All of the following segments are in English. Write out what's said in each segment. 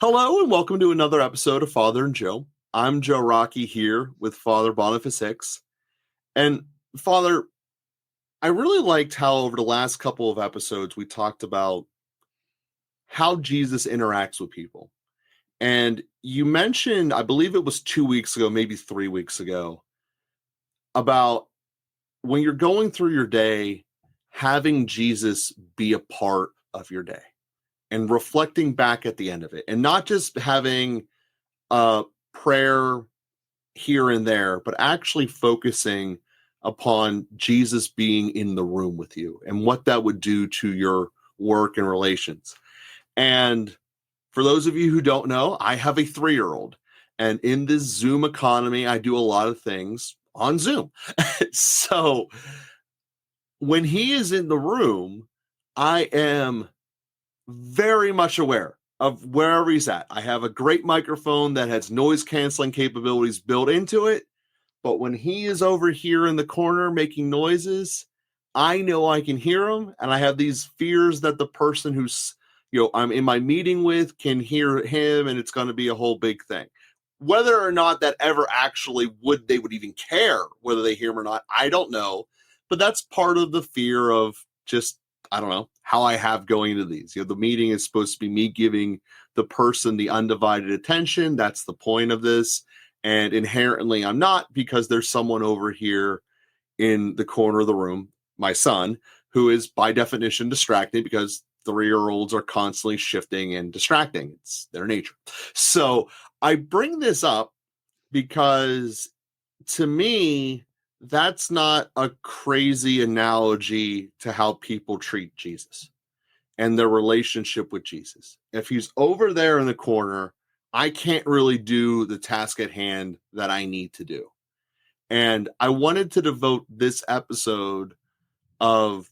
Hello and welcome to another episode of Father and Joe. I'm Joe Rockey here with Father Boniface. And Father, I really liked how over the last couple of episodes we talked about how Jesus interacts with people. And you mentioned, I believe it was 2 weeks ago, maybe 3 weeks ago, about when you're going through your day, having Jesus be a part of your day and reflecting back at the end of it, and not just having a prayer here and there, but actually focusing upon Jesus being in the room with you and what that would do to your work and relations. And for those of you who don't know, I have a 3-year-old. And in this Zoom economy, I do a lot of things on Zoom. So when he is in the room, I am very much aware of wherever he's at. I have a great microphone that has noise canceling capabilities built into it. But when he is over here in the corner making noises, I know I can hear him. And I have these fears that the person who's, I'm in my meeting with can hear him, and it's going to be a whole big thing. Whether or not that ever actually they would even care whether they hear him or not, I don't know. But that's part of the fear of just, I don't know, how I have going into these. The meeting is supposed to be me giving the person the undivided attention. That's the point of this. And inherently, I'm not, because there's someone over here in the corner of the room, my son, who is by definition distracting, because 3-year-olds are constantly shifting and distracting. It's their nature. So I bring this up because to me, that's not a crazy analogy to how people treat Jesus and their relationship with Jesus. If he's over there in the corner, I can't really do the task at hand that I need to do. And I wanted to devote this episode of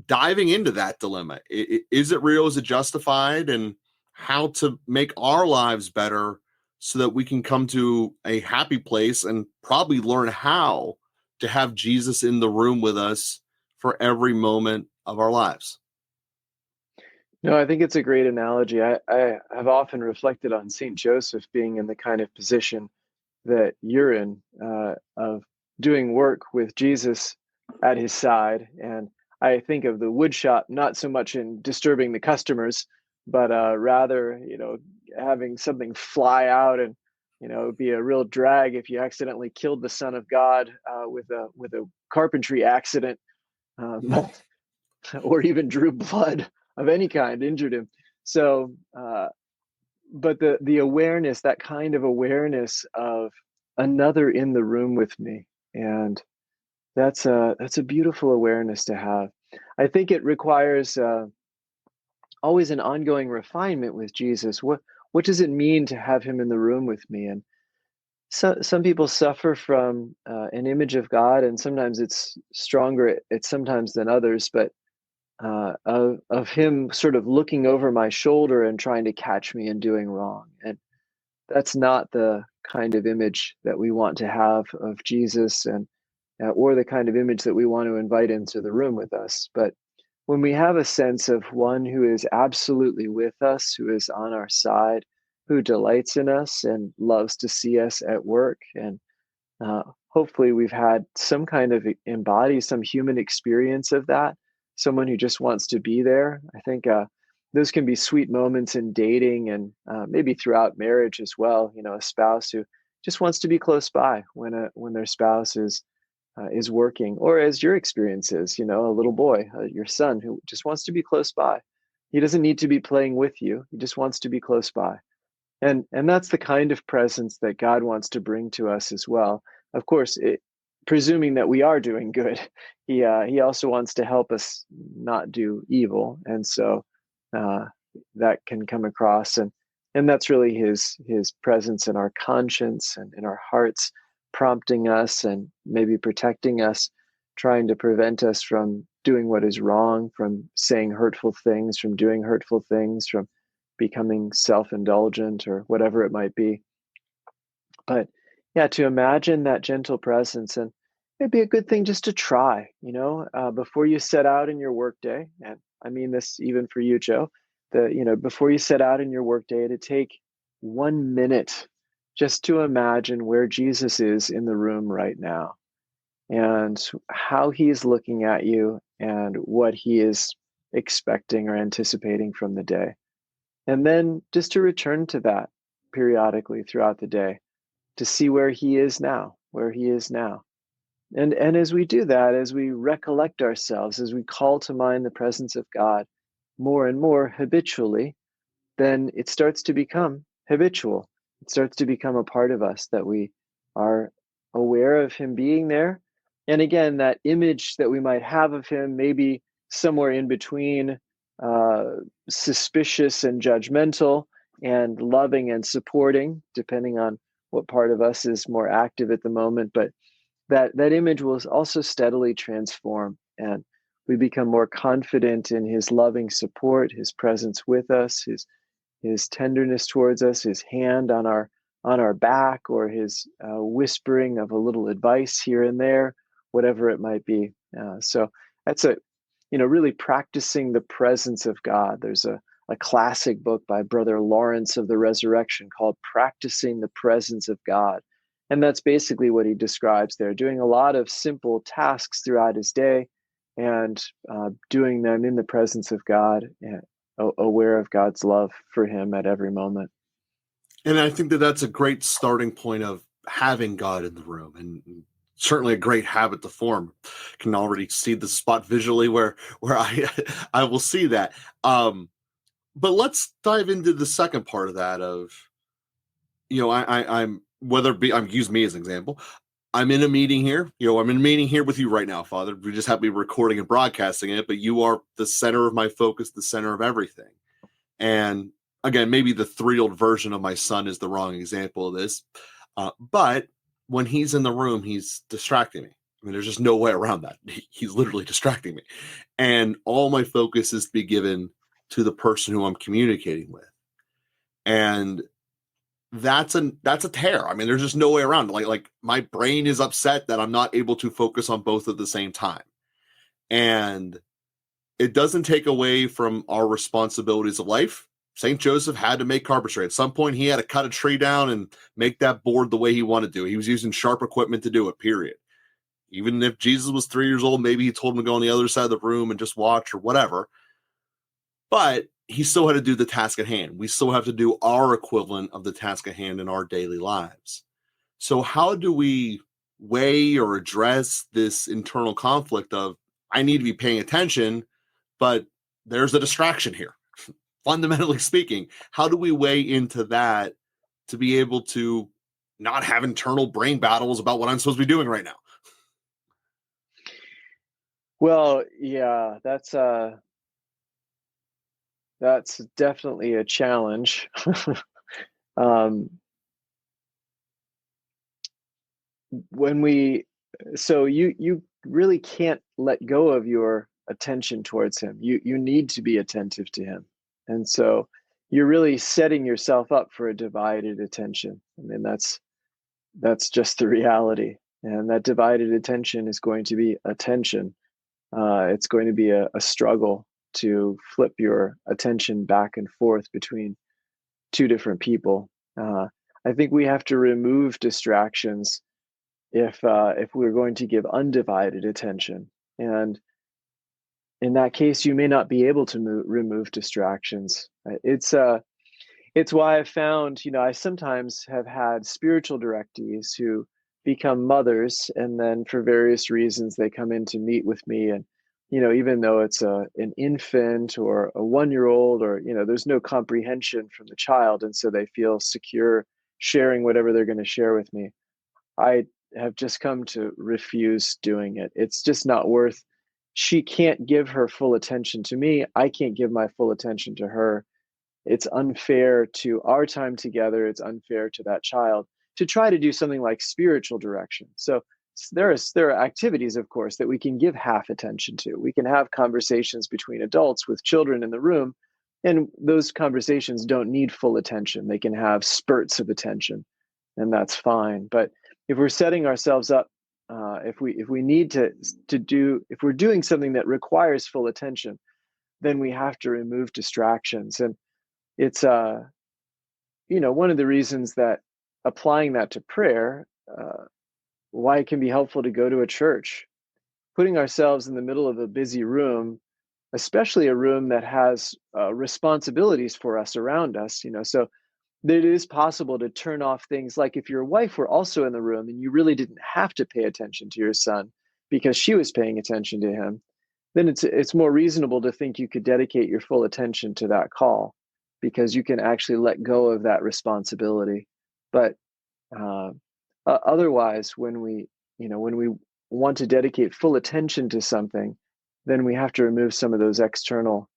diving into that dilemma. Is it real? Is it justified? And how to make our lives better so that we can come to a happy place and probably learn how to have Jesus in the room with us for every moment of our lives. No, I think it's a great analogy. I have often reflected on St. Joseph being in the kind of position that you're in, of doing work with Jesus at his side. And I think of the wood shop not so much in disturbing the customers, but rather, having something fly out and, it'd be a real drag if you accidentally killed the Son of God with a carpentry accident. But or even drew blood of any kind, injured him. So, but the awareness, that kind of awareness of another in the room with me, and that's a beautiful awareness to have. I think it requires always an ongoing refinement with Jesus. What does it mean to have him in the room with me? And some people suffer from an image of God, and sometimes it's stronger sometimes than others, but of him sort of looking over my shoulder and trying to catch me in doing wrong. And that's not the kind of image that we want to have of Jesus, and or the kind of image that we want to invite into the room with us. But when we have a sense of one who is absolutely with us, who is on our side, who delights in us and loves to see us at work, and hopefully we've had some kind of some human experience of that, someone who just wants to be there. I think those can be sweet moments in dating, and maybe throughout marriage as well. A spouse who just wants to be close by when their spouse is working, or as your experience is, a little boy, your son, who just wants to be close by. He doesn't need to be playing with you. He just wants to be close by. And that's the kind of presence that God wants to bring to us as well. Of course, presuming that we are doing good, he also wants to help us not do evil, and so that can come across, and that's really his presence in our conscience and in our hearts, prompting us and maybe protecting us, trying to prevent us from doing what is wrong, from saying hurtful things, from doing hurtful things, from becoming self-indulgent or whatever it might be. But yeah, to imagine that gentle presence, and it'd be a good thing just to try, before you set out in your workday. And I mean this even for you, Joe, before you set out in your workday, to take 1 minute just to imagine where Jesus is in the room right now and how he's looking at you and what he is expecting or anticipating from the day. And then just to return to that periodically throughout the day to see where he is now, where he is now. And as we do that, as we recollect ourselves, as we call to mind the presence of God more and more habitually, then it starts to become habitual. It starts to become a part of us that we are aware of him being there. And again, that image that we might have of him, maybe somewhere in between uh, suspicious and judgmental and loving and supporting, depending on what part of us is more active at the moment. But that image will also steadily transform, and we become more confident in his loving support, his presence with us, his tenderness towards us, his hand on our back, or his whispering of a little advice here and there, whatever it might be. So that's really practicing the presence of God. There's a classic book by Brother Lawrence of the Resurrection called Practicing the Presence of God. And that's basically what he describes there, doing a lot of simple tasks throughout his day and doing them in the presence of God, and aware of God's love for him at every moment. And I think that that's a great starting point of having God in the room, and certainly a great habit to form. Can already see the spot visually where I I will see that. But let's dive into the second part of that. Of I'm whether it be I'm use me as an example. I'm in a meeting here. I'm in a meeting here with you right now, Father. We just have to be recording and broadcasting it, but you are the center of my focus, the center of everything. And again, maybe the 3-year-old version of my son is the wrong example of this. But when he's in the room, he's distracting me. I mean, there's just no way around that. He's literally distracting me. And all my focus is to be given to the person who I'm communicating with. And that's a tear. I mean, there's just no way around it. Like my brain is upset that I'm not able to focus on both at the same time. And it doesn't take away from our responsibilities of life. St. Joseph had to make carpentry. At some point, he had to cut a tree down and make that board the way he wanted to. He was using sharp equipment to do it, period. Even if Jesus was 3 years old, maybe he told him to go on the other side of the room and just watch or whatever. But he still had to do the task at hand. We still have to do our equivalent of the task at hand in our daily lives. So how do we weigh or address this internal conflict of, I need to be paying attention, but there's a distraction here? Fundamentally speaking, how do we weigh into that to be able to not have internal brain battles about what I'm supposed to be doing right now? Well, yeah, that's definitely a challenge. um, when we so you really can't let go of your attention towards him. You need to be attentive to him, and so you're really setting yourself up for a divided attention. I mean, that's just the reality, and that divided attention is going to be a tension. It's going to be a struggle to flip your attention back and forth between two different people. I think we have to remove distractions if we're going to give undivided attention. And in that case, you may not be able to remove distractions. It's why I found, I sometimes have had spiritual directees who become mothers, and then for various reasons they come in to meet with me, and even though it's an infant or a 1-year-old, or there's no comprehension from the child, and so they feel secure sharing whatever they're going to share with me. I have just come to refuse doing it. It's just not worth. She can't give her full attention to me. I can't give my full attention to her. It's unfair to our time together. It's unfair to that child to try to do something like spiritual direction. So there are activities, of course, that we can give half attention to. We can have conversations between adults with children in the room, and those conversations don't need full attention. They can have spurts of attention, and that's fine. But if we're setting ourselves up, if we need to do, if we're doing something that requires full attention, then we have to remove distractions. And it's one of the reasons that applying that to prayer, why it can be helpful to go to a church. Putting ourselves in the middle of a busy room, especially a room that has responsibilities for us around us, so it is possible to turn off things. Like if your wife were also in the room and you really didn't have to pay attention to your son because she was paying attention to him, then it's more reasonable to think you could dedicate your full attention to that call, because you can actually let go of that responsibility. But uh, otherwise, when we want to dedicate full attention to something, then we have to remove some of those external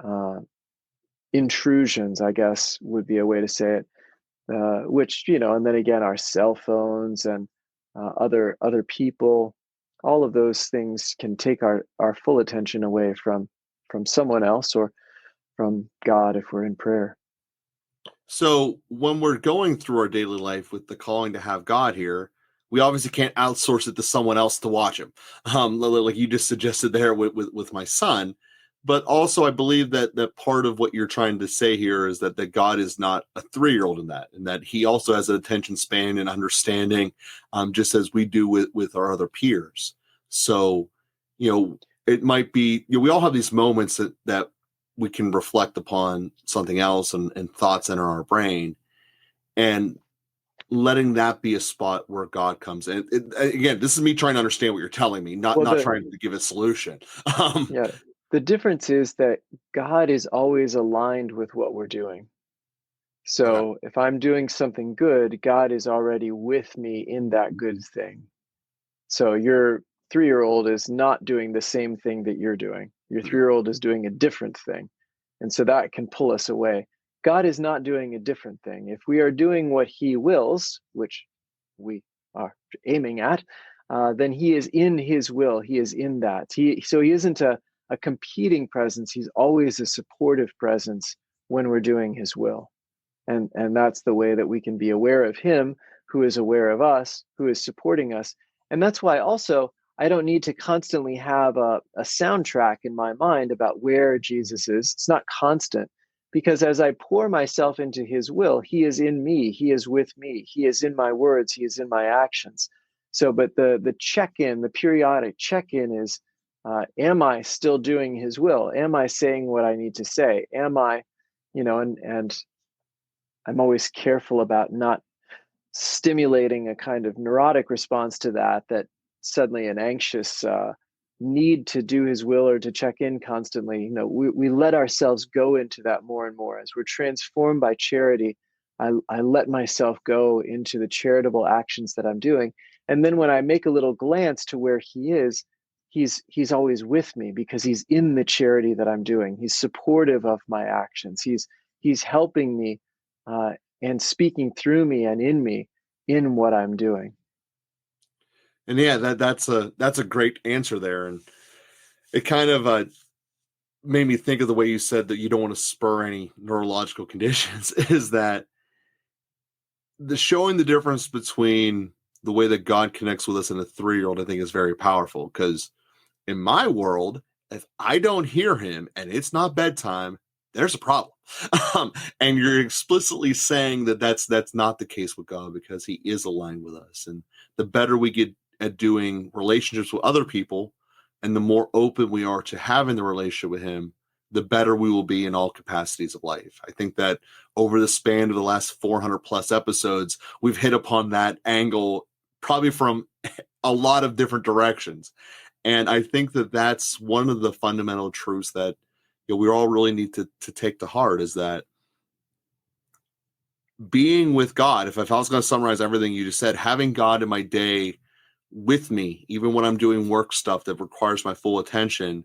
uh, intrusions, I guess would be a way to say it. Which, and then again, our cell phones and other people, all of those things can take our full attention away from someone else or from God if we're in prayer. So when we're going through our daily life with the calling to have God here, we obviously can't outsource it to someone else to watch him. Like you just suggested there with my son. But also I believe that part of what you're trying to say here is that God is not a 3-year-old in that he also has an attention span and understanding, just as we do with our other peers. So, it might be, we all have these moments that we can reflect upon something else and thoughts enter our brain, and letting that be a spot where God comes in. Again, this is me trying to understand what you're telling me, not trying to give a solution. Yeah, the difference is that God is always aligned with what we're doing. Okay. So if I'm doing something good, God is already with me in that good thing. So your 3-year-old is not doing the same thing that you're doing. Your Mhm. 3-year-old is doing a different thing. And so that can pull us away. God is not doing a different thing. If we are doing what he wills, which we are aiming at, then he is in his will. He is in that. So he isn't a competing presence. He's always a supportive presence when we're doing his will. And that's the way that we can be aware of him, who is aware of us, who is supporting us. And that's why also I don't need to constantly have a soundtrack in my mind about where Jesus is. It's not constant, because as I pour myself into his will, he is in me, he is with me, he is in my words, he is in my actions. So, but the check-in, the periodic check-in is, am I still doing his will? Am I saying what I need to say? Am I, and I'm always careful about not stimulating a kind of neurotic response to that suddenly an anxious need to do his will or to check in constantly. We let ourselves go into that more and more as we're transformed by charity. I let myself go into the charitable actions that I'm doing, and then when I make a little glance to where he is, he's always with me, because he's in the charity that I'm doing. He's supportive of my actions. He's helping me uh, and speaking through me and in me in what I'm doing. And yeah, that's a great answer there. And it kind of made me think of the way you said that you don't want to spur any neurological conditions. Is that the showing the difference between the way that God connects with us and a 3-year-old, I think, is very powerful. Because in my world, if I don't hear him and it's not bedtime, there's a problem. And you're explicitly saying that that's not the case with God, because he is aligned with us. And the better we get at doing relationships with other people, and the more open we are to having the relationship with him, the better we will be in all capacities of life. I think that over the span of the last 400 plus episodes, we've hit upon that angle probably from a lot of different directions. And I think that that's one of the fundamental truths that we all really need to take to heart, is that being with God, if I was going to summarize everything you just said, having God in my day with me, even when I'm doing work stuff that requires my full attention,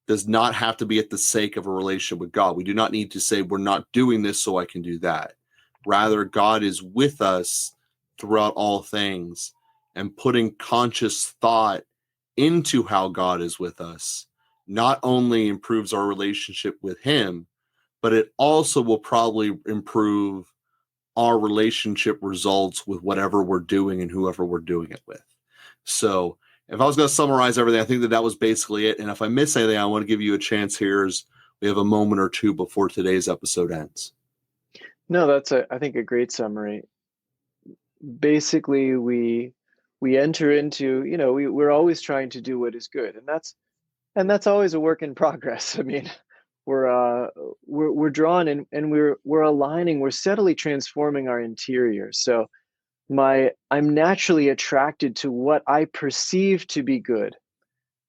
does not have to be at the sake of a relationship with God. We do not need to say we're not doing this so I can do that. Rather, God is with us throughout all things, and putting conscious thought into how God is with us not only improves our relationship with him, but it also will probably improve our relationship results with whatever we're doing and whoever we're doing it with. So if I was going to summarize everything, I think that was basically it. And if I miss anything, I want to give you a chance here. Is we have a moment or two before today's episode ends. No, that's I think a great summary. Basically, we enter into, we're always trying to do what is good, and that's always a work in progress. I mean, we're drawn in, and we're aligning, we're steadily transforming our interior. So I'm naturally attracted to what I perceive to be good.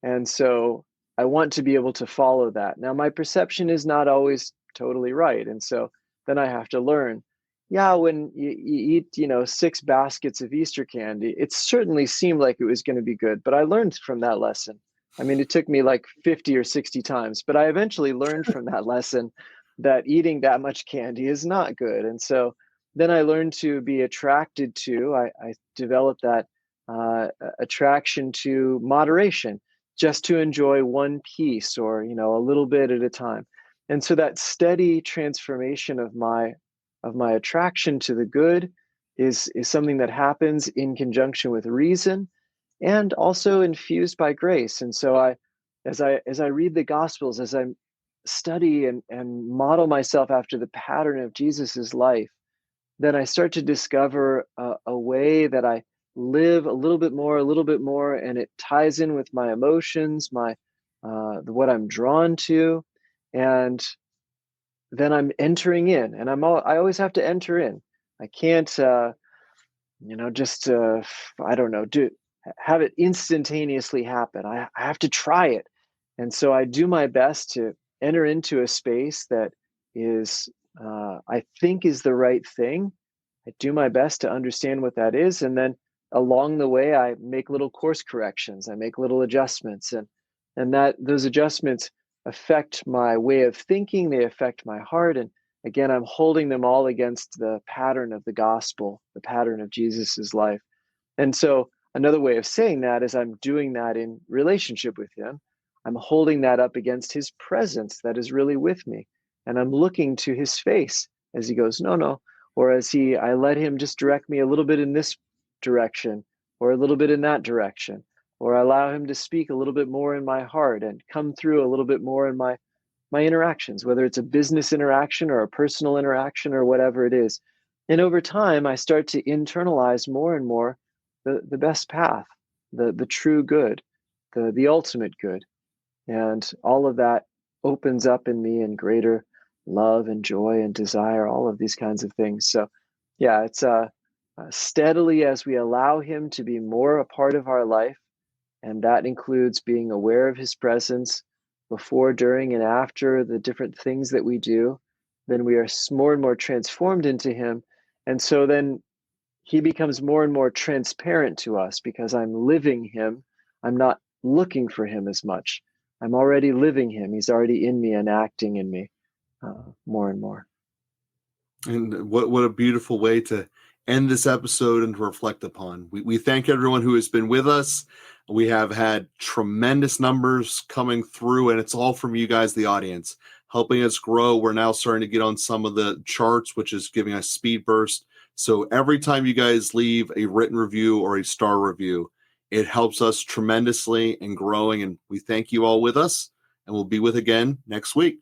And so I want to be able to follow that. Now, my perception is not always totally right. And so then I have to learn. Yeah, when you eat, 6 baskets of Easter candy, it certainly seemed like it was going to be good. But I learned from that lesson. I mean, it took me like 50 or 60 times, but I eventually learned from that lesson that eating that much candy is not good. And so then I learned to be attracted to, I developed that attraction to moderation, just to enjoy one piece, or a little bit at a time. And so that steady transformation of my attraction to the good is something that happens in conjunction with reason, and also infused by grace. And so as I read the Gospels, as I study and model myself after the pattern of Jesus's life, then I start to discover a way that I live a little bit more, and it ties in with my emotions, what I'm drawn to, and then I'm entering in, and I always have to enter in. I can't, just I don't know, have it instantaneously happen. I have to try it, and so I do my best to enter into a space that is, I think, is the right thing. I do my best to understand what that is, and then along the way, I make little course corrections. I make little adjustments, and that those adjustments affect my way of thinking. They affect my heart, and again, I'm holding them all against the pattern of the gospel, the pattern of Jesus's life. And so, another way of saying that is I'm doing that in relationship with him. I'm holding that up against his presence that is really with me, and I'm looking to his face as he goes, no, no, or as I let him just direct me a little bit in this direction, or a little bit in that direction, or I allow him to speak a little bit more in my heart and come through a little bit more in my interactions, whether it's a business interaction or a personal interaction or whatever it is. And over time, I start to internalize more and more the best path, the true good, the ultimate good. And all of that opens up in me in greater love and joy and desire, all of these kinds of things. So yeah, it's steadily, as we allow him to be more a part of our life, and that includes being aware of his presence before, during, and after the different things that we do, then we are more and more transformed into him. And so then he becomes more and more transparent to us, because I'm living him. I'm not looking for him as much. I'm already living him. He's already in me and acting in me more and more. And what a beautiful way to end this episode and to reflect upon. We thank everyone who has been with us. We have had tremendous numbers coming through, and it's all from you guys, the audience, helping us grow. We're now starting to get on some of the charts, which is giving us speed burst. So every time you guys leave a written review or a star review, it helps us tremendously in growing. And we thank you all with us, and we'll be with again next week.